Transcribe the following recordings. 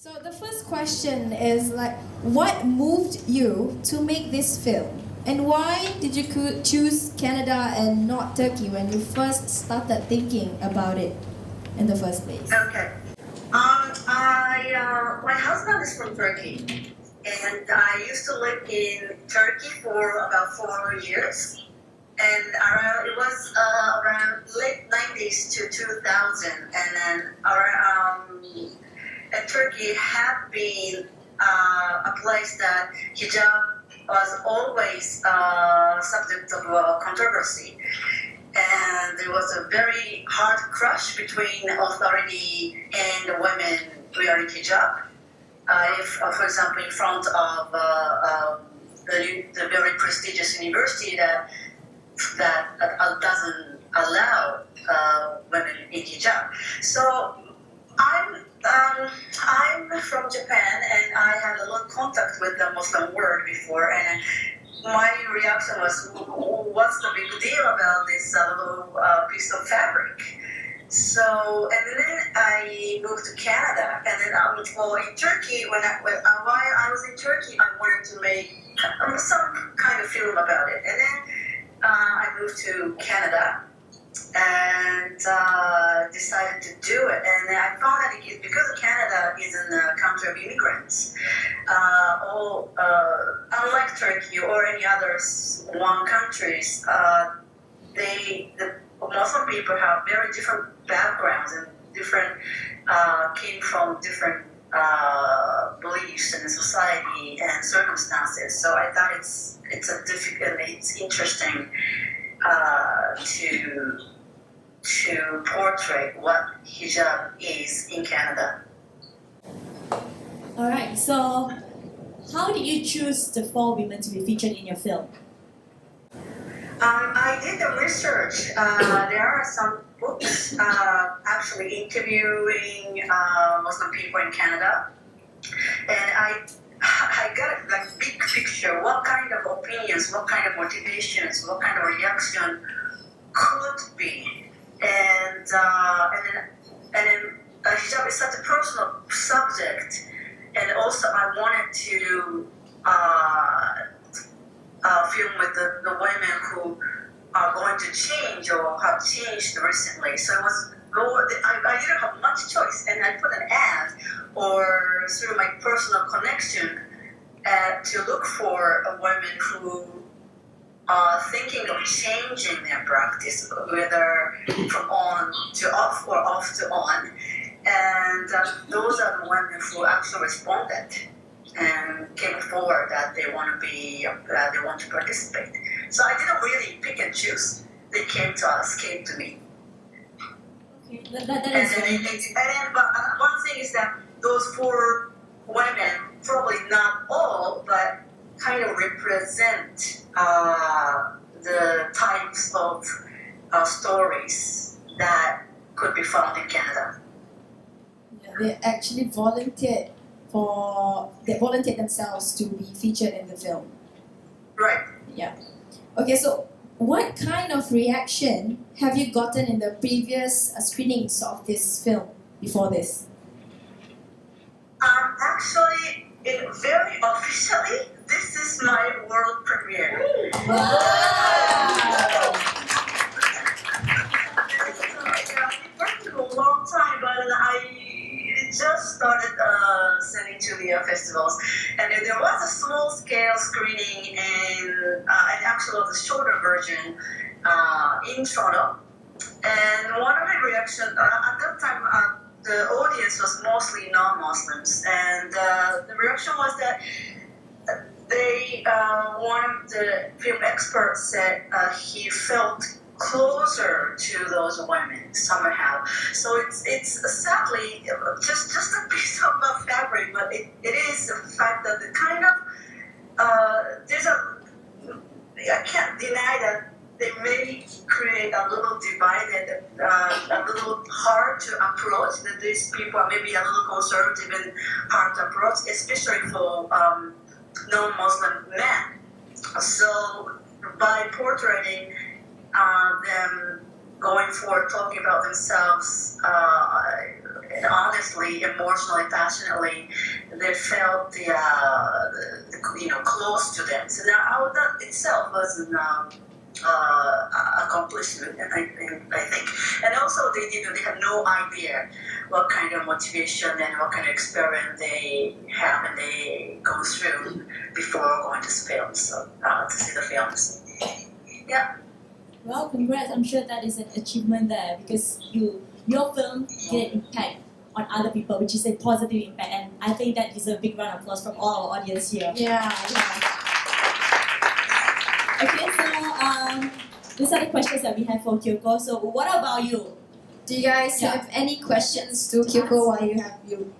So the first question is like, what moved you to make this film? And why did you choose Canada and not Turkey when you first started thinking about it in the first place? Okay. My husband is from Turkey, and I used to live in Turkey for about 4 years. And it was around late 90s to 2000, and then Turkey had been a place that hijab was always subject of controversy. And there was a very hard crush between authority and women wearing hijab. For example, in front of the very prestigious university that doesn't allow women in hijab. So I'm from Japan, and I had a lot of contact with the Muslim world before, and my reaction was, what's the big deal about this little piece of fabric? So, and then I moved to Canada, and then in Turkey, while I was in Turkey, I wanted to make some kind of film about it. And then I moved to Canada and decided to do it. And I found that because Canada is a country of immigrants, unlike Turkey or any other one countries, the Muslim people have very different backgrounds and came from different beliefs in society and circumstances. So I thought it's interesting to portray what hijab is in Canada. Alright, so how did you choose the 4 women to be featured in your film? I did the research. There are some books actually interviewing Muslim people in Canada, and I got like big picture. What kind of opinions, what kind of motivations, what kind of reaction could be, and then hijab is such a personal subject, and also I wanted to film with the women who are going to change or have changed recently. So it was I didn't have much choice, and I put an ad or through my personal connection to look for women who are thinking of changing their practice, whether from on to off or off to on. And those are the women who actually responded and came forward that they want to participate. So I didn't really pick and choose. They came to me. Okay, that is but one thing is that those 4 women, probably not all, but kind of represent the types of stories that could be found in Canada. Yeah, they actually volunteered themselves to be featured in the film. Right. Yeah. Okay, so what kind of reaction have you gotten in the previous screenings of this film before this? Actually, very officially, this is my world premiere. Wow! I've been working a long time, but I just started sending to the festivals, and there was a small-scale screening and actually the shorter version in Toronto. And one of the reactions at that time, the audience was mostly non-Muslims, and the reaction was that one of the film experts said he felt closer to those women somehow. So it's sadly just a piece of fabric, but it is a fact that the kind of I can't deny that they may create a little divided, a little hard to approach. That these people are maybe a little conservative and hard to approach, especially for non-Muslim men. So by portraying them going forward, talking about themselves honestly, emotionally, passionately, they felt close to them. So now that itself was an accomplishment, and I think, and also they have no idea what kind of motivation and what kind of experience they have and they go through before going to film. So to see the films, yeah. Well, congrats. I'm sure that is an achievement there because your film get an impact on other people, which is a positive impact, and I think that is a big round of applause from all our audience here. Yeah. Okay, so these are the questions that we have for Kyoko. So what about you? Do you guys have any questions to Kyoko while you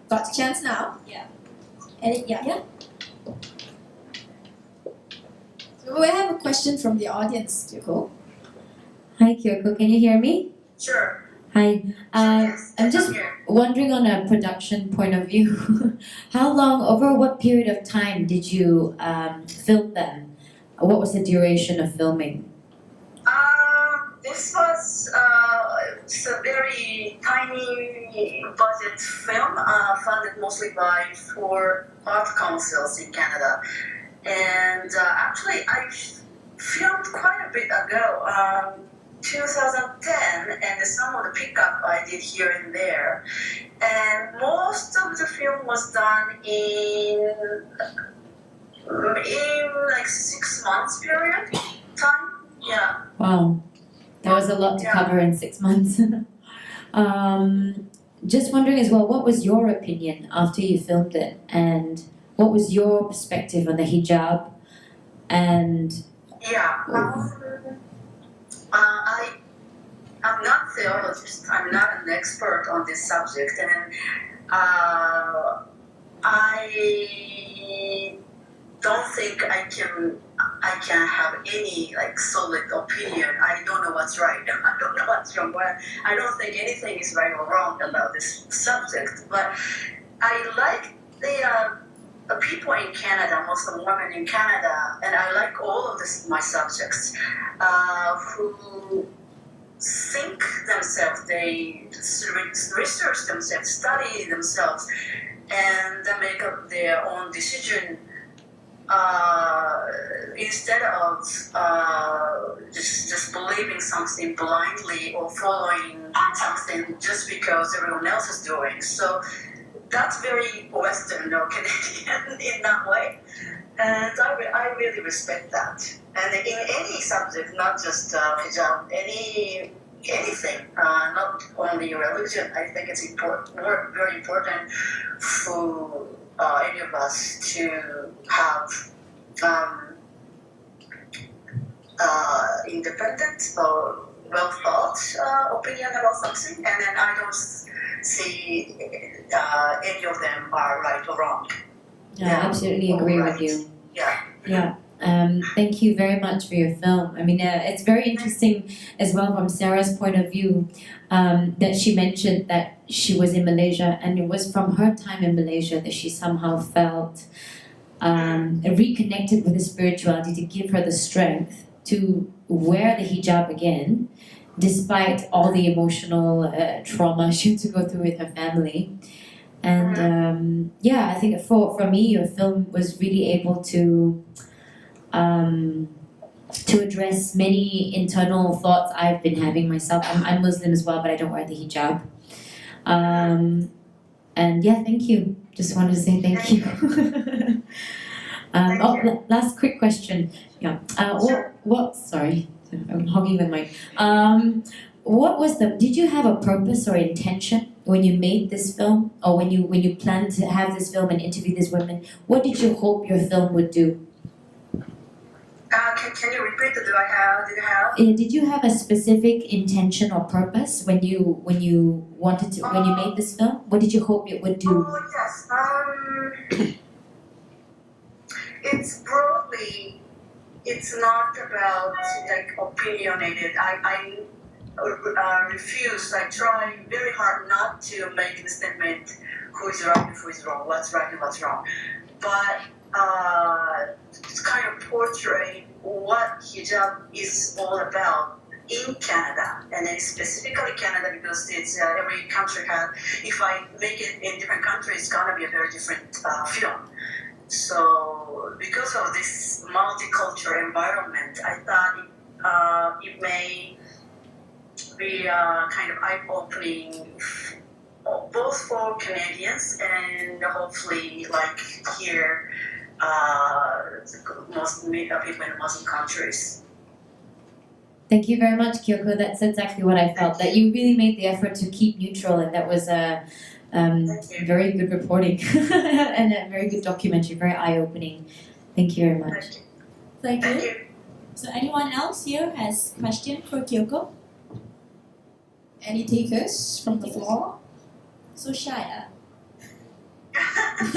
got the chance now? Yeah. Yeah. So we have a question from the audience, Kyoko. Hi Kyoko, can you hear me? Sure. Hi. Yes, I'm just here. wondering on a production point of view, how long, over what period of time did you film them? What was the duration of filming? This was it's a very tiny budget film, funded mostly by 4 art councils in Canada. And actually, I filmed quite a bit ago, 2010, and some of the pickup I did here and there. And most of the film was done in like 6 months period time. Yeah. Wow, that was a lot to cover in 6 months. Just wondering as well, what was your opinion after you filmed it, and what was your perspective on the hijab? And I'm not a theologist. I'm not an expert on this subject, and I don't think I can have any like solid opinion. I don't know what's right. I don't know what's wrong. I don't think anything is right or wrong about this subject. But I like the people in Canada, Muslim women in Canada, and I like all of my subjects who think themselves, they research themselves, study themselves, and they make up their own decision instead of just believing something blindly or following something just because everyone else is doing. So that's very Western or Canadian in that way. And I really respect that. And in any subject, not just hijab, anything, not only religion, I think it's very important for any of us to have independent or well thought opinion about something, and then I don't see any of them are right or wrong. I absolutely agree with you. Yeah. Thank you very much for your film. I mean, it's very interesting as well from Sarah's point of view that she mentioned that she was in Malaysia, and it was from her time in Malaysia that she somehow felt reconnected with the spirituality to give her the strength to wear the hijab again, despite all the emotional trauma she had to go through with her family. And I think for me, your film was really able to address many internal thoughts I've been having myself. I'm Muslim as well, but I don't wear the hijab. And thank you. Just wanted to say thank you. Last quick question. Sorry, I'm hogging the mic. Did you have a purpose or intention when you made this film, or when you planned to have this film and interview these women? What did you hope your film would do? Can you repeat the Did you have a specific intention or purpose when you made this film? What did you hope it would do? Oh yes. It's broadly. It's not about like opinionated. I refuse. I try very hard not to make the statement who is right and who is wrong, what's right and what's wrong. But it's kind of portray what hijab is all about in Canada, and then specifically Canada because it's every country has. If I make it in different countries, it's gonna be a very different film. So because of this multicultural environment, I thought it may be kind of eye-opening both for Canadians and hopefully like here, most people in Muslim countries. Thank you very much, Kyoko. That's exactly what I felt. That you really made the effort to keep neutral, and that was a very good reporting and a very good documentary, very eye-opening. Thank you very much. Thank you. So anyone else here has question for Kyoko? Any takers from the floor? So shy, I'm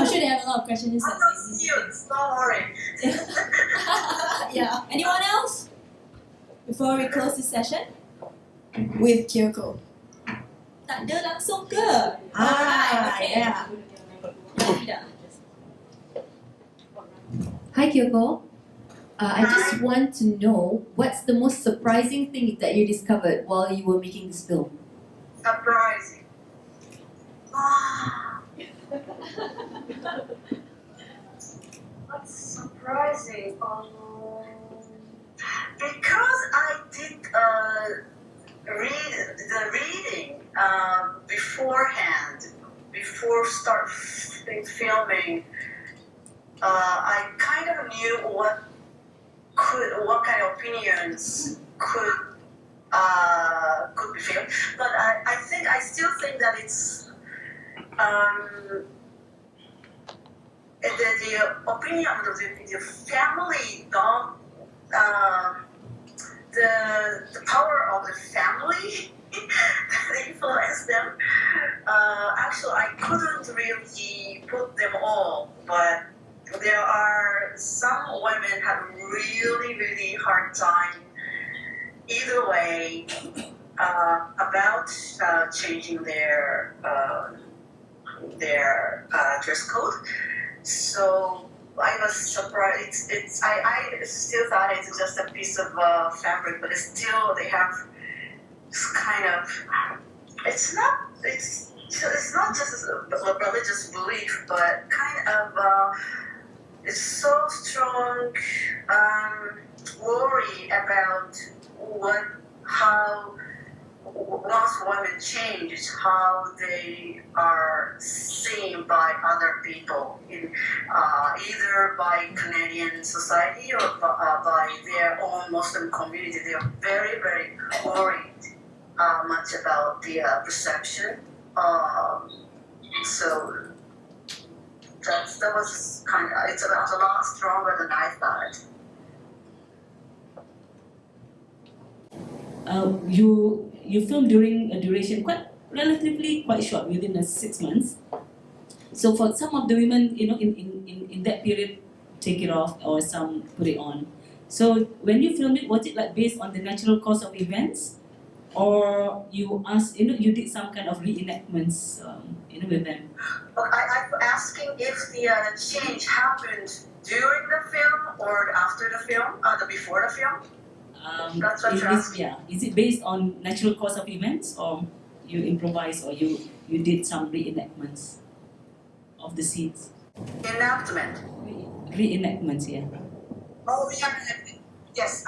sure they have a lot of questions. I'm not cute, don't worry. Yeah. Anyone else? Before we close this session? With Kyoko. Tak ada langsung ke? Okay. Yeah. Tidak. Hi, Kyoko. I just want to know what's the most surprising thing that you discovered while you were making this film? Surprising. What's surprising? Because I did reading beforehand, before start filming. I kind of knew what kind of opinions could be filmed, but I still think that it's the opinion of the family don't the power of the family that influence them. Actually, I couldn't really put them all, but there are some women had really hard time either way about changing their dress code. So I was surprised. I still thought it's just a piece of fabric, but still they have this kind of. It's not just a religious belief, but kind of it's so strong worry about how once women change, how they are seen by other people, either by Canadian society or by their own Muslim community. They are very worried much about the perception. So that was kind of, it's a lot stronger than I thought. You filmed during a duration quite short, within 6 months. So for some of the women, in that period, take it off, or some put it on. So when you filmed it, was it like based on the natural course of events, or you asked, you did some kind of reenactments, with them? Well, I'm asking if the change happened during the film or after the film, before the film. That's what you're asking. Is it based on natural course of events, or you improvise, or you did some reenactments of the scenes? Enactment. Reenactments, yeah. Oh, reenactment. Yes.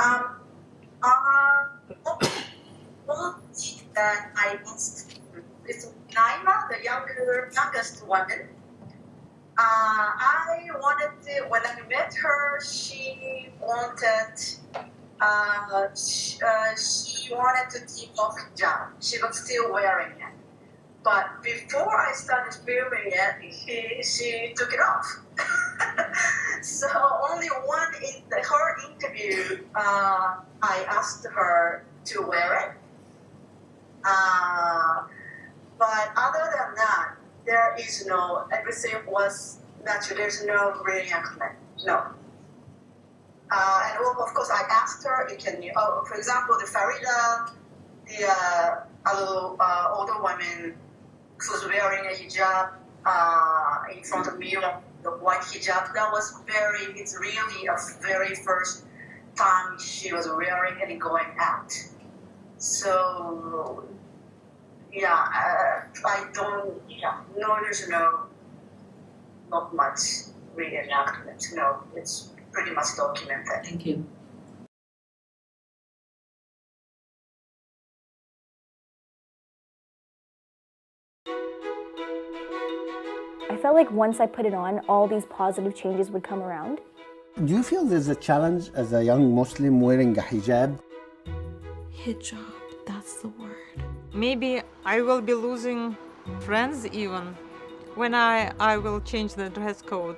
That I missed. It's Naima, the youngest woman. I wanted to, when I met her, she wanted to keep off hijab. She was still wearing it. But before I started filming it, she took it off. So only one in her interview, I asked her to wear it. But other than that, there is everything was natural. There's no reenactment. No. And of course, I asked her, for example, the Farida, the older woman who was wearing a hijab in front of me, the white hijab, it's really a very first time she was wearing and going out. So, I don't, no, there's not much reenactment. No, it's pretty much documented. Thank you. I felt like once I put it on, all these positive changes would come around. Do you feel there's a challenge as a young Muslim wearing a hijab? Hijab, that's the word. Maybe I will be losing friends even when I will change the dress code.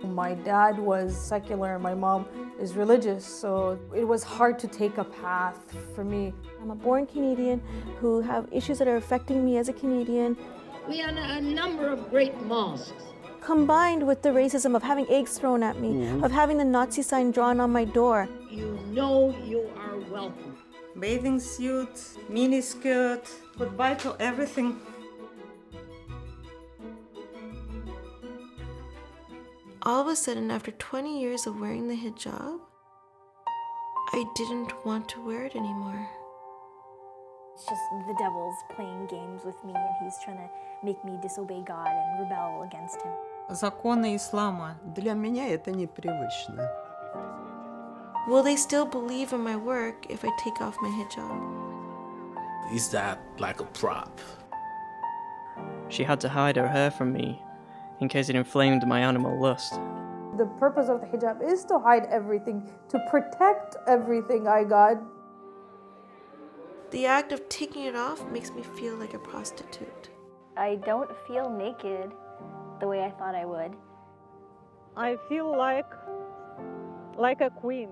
My dad was secular, my mom is religious, so it was hard to take a path for me. I'm a born Canadian who have issues that are affecting me as a Canadian. We are a number of great mosques. Combined with the racism of having eggs thrown at me, of having the Nazi sign drawn on my door. You know you are welcome. Bathing suit, mini skirt, goodbye to everything. All of a sudden, after 20 years of wearing the hijab, I didn't want to wear it anymore. It's just the devil's playing games with me and he's trying to make me disobey God and rebel against him. Законы ислама. Для меня это непривычно. Will they still believe in my work if I take off my hijab? Is that like a prop? She had to hide her hair from me in case it inflamed my animal lust. The purpose of the hijab is to hide everything, to protect everything I got. The act of taking it off makes me feel like a prostitute. I don't feel naked the way I thought I would. I feel like a queen.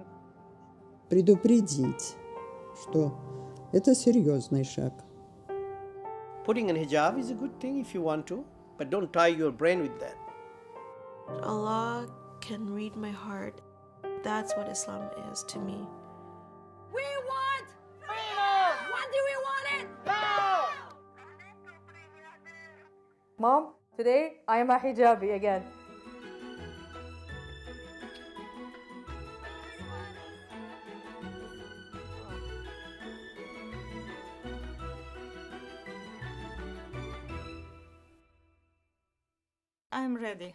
Предупредить, что это серьезный шаг. Putting on hijab is a good thing if you want to, but don't tie your brain with that. Allah can read my heart. That's what Islam is to me. We want freedom! When do we want it? Now! Mom, today I am a hijabi again. I'm ready.